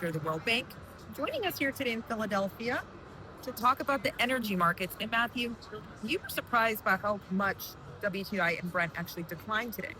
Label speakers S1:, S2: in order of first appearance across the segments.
S1: Director of the World Bank, joining us here today in Philadelphia to talk about the energy markets. And Matthew, you were surprised by how much WTI and Brent actually declined today.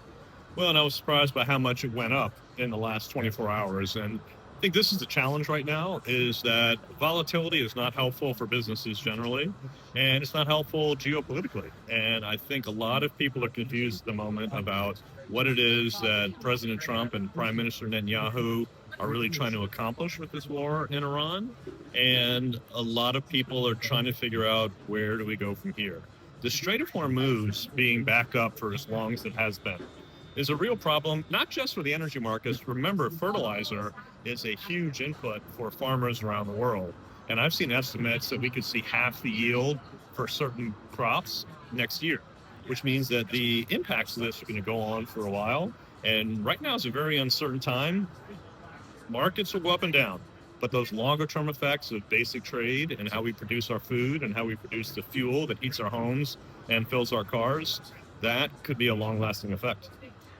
S2: Well, and I was surprised by how much it went up in the last 24 hours. And I think this is the challenge right now is that volatility is not helpful for businesses generally, and it's not helpful geopolitically. And I think a lot of people are confused at the moment about what it is that President Trump and Prime Minister Netanyahu are really trying to accomplish with this war in Iran. And a lot of people are trying to figure out, where do we go from here? The Strait of Hormuz being back up for as long as it has been is a real problem, not just for the energy markets. Remember, fertilizer is a huge input for farmers around the world. And I've seen estimates that we could see half the yield for certain crops next year, which means that the impacts of this are going to go on for a while. And right now is a very uncertain time. Markets will go up and down, but those longer term effects of basic trade and how we produce our food and how we produce the fuel that heats our homes and fills our cars, that could be a long lasting effect.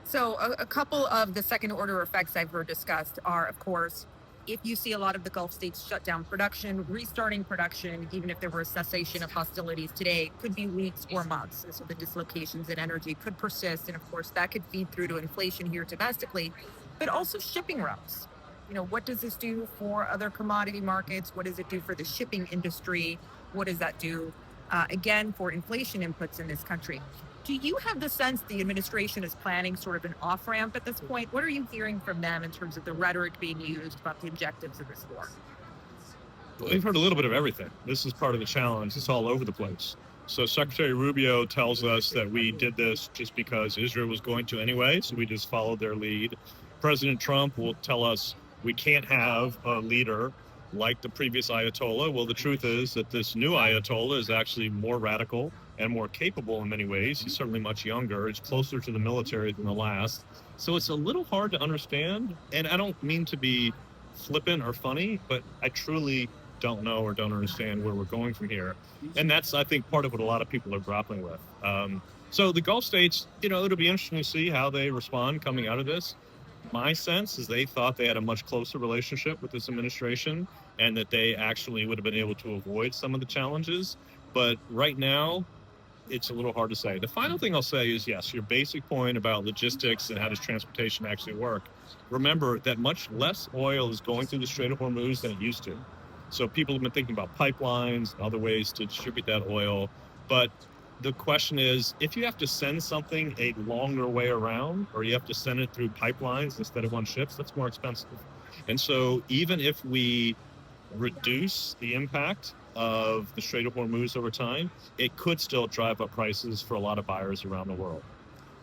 S1: So a couple of the second order effects I've heard discussed are, of course, if you see a lot of the Gulf states shut down production, restarting production, even if there were a cessation of hostilities today, could be weeks or months. So the dislocations in energy could persist. And of course, that could feed through to inflation here domestically, but also shipping routes. What does this do for other commodity markets? What does it do for the shipping industry? What does that do, again, for inflation inputs in this country? Do you have the sense the administration is planning sort of an off-ramp at this point? What are you hearing from them in terms of the rhetoric being used about the objectives of this war?
S2: We've heard a little bit of everything. This is part of the challenge. It's all over the place. So Secretary Rubio tells us that we did this just because Israel was going to anyway, so we just followed their lead. President Trump will tell us we can't have a leader like the previous Ayatollah. Well, the truth is that this new Ayatollah is actually more radical and more capable in many ways. He's certainly much younger. He's closer to the military than the last. So it's a little hard to understand. And I don't mean to be flippant or funny, but I truly don't know or don't understand where we're going from here. And that's, I think, part of what a lot of people are grappling with. So the Gulf states, it'll be interesting to see how they respond coming out of this. My sense is they thought they had a much closer relationship with this administration and that they actually would have been able to avoid some of the challenges. But right now, it's a little hard to say. The final thing I'll say is, yes, your basic point about logistics and how does transportation actually work. Remember that much less oil is going through the Strait of Hormuz than it used to. So people have been thinking about pipelines, other ways to distribute that oil. But the question is, if you have to send something a longer way around, or you have to send it through pipelines instead of on ships, that's more expensive. And so even if we reduce the impact of the Strait of Hormuz over time, it could still drive up prices for a lot of buyers around the world.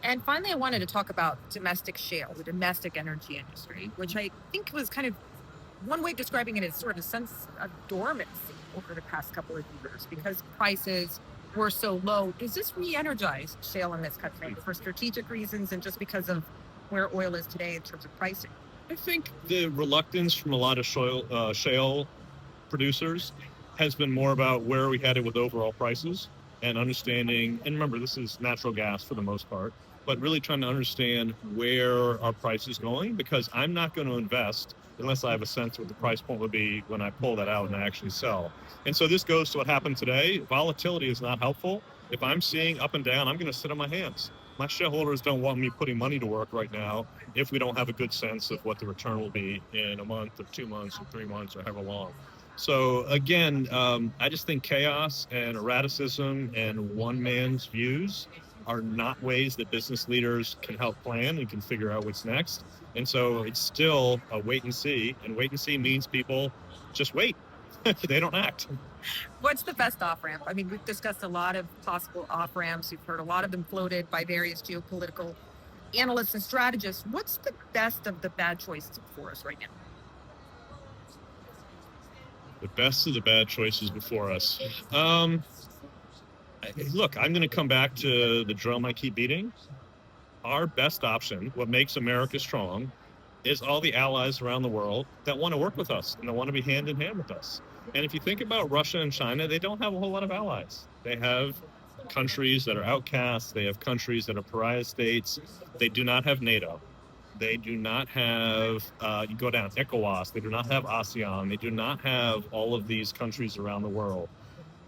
S1: And finally, I wanted to talk about domestic shale, the domestic energy industry, which I think was kind of one way of describing it is sort of a sense of dormancy over the past couple of years because prices were so low. Does this re-energize shale in this country for strategic reasons and just because of where oil is today in terms of pricing?
S2: I think the reluctance from a lot of shale producers has been more about where are we headed with overall prices and understanding, and remember, this is natural gas for the most part, but really trying to understand where our price is going, because I'm not going to invest unless I have a sense of what the price point would be when I pull that out and I actually sell. And so this goes to what happened today. Volatility is not helpful. If I'm seeing up and down, I'm going to sit on my hands. My shareholders don't want me putting money to work right now if we don't have a good sense of what the return will be in a month or 2 months or 3 months or however long. So again, I just think chaos and erraticism and one man's views are not ways that business leaders can help plan and can figure out what's next. And so it's still a wait and see. And wait and see means people just wait. They don't act.
S1: What's the best off-ramp? I mean, we've discussed a lot of possible off-ramps. We've heard a lot of them floated by various geopolitical analysts and strategists. What's the best of the bad choices for us right now?
S2: The best of the bad choices before us. Look, I'm going to come back to the drum I keep beating. Our best option, what makes America strong, is all the allies around the world that want to work with us and that want to be hand in hand with us. And if you think about Russia and China, they don't have a whole lot of allies. They have countries that are outcasts. They have countries that are pariah states. They do not have NATO. They do not have, you go down ECOWAS, they do not have ASEAN, they do not have all of these countries around the world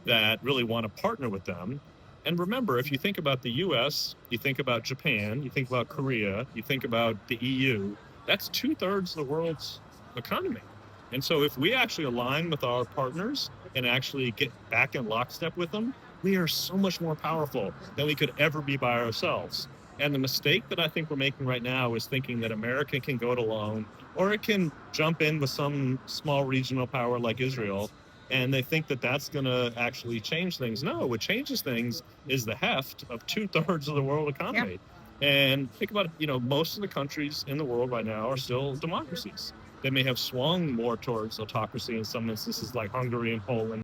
S2: that really want to partner with them. And remember, if you think about the US, you think about Japan, you think about Korea, you think about the EU, that's 2/3 of the world's economy. And so if we actually align with our partners and actually get back in lockstep with them, we are so much more powerful than we could ever be by ourselves. And the mistake that I think we're making right now is thinking that America can go it alone, or it can jump in with some small regional power like Israel, and they think that that's going to actually change things. No, what changes things is the heft of 2/3 of the world economy. And think about it, most of the countries in the world right now are still democracies. They may have swung more towards autocracy in some instances, like Hungary and Poland.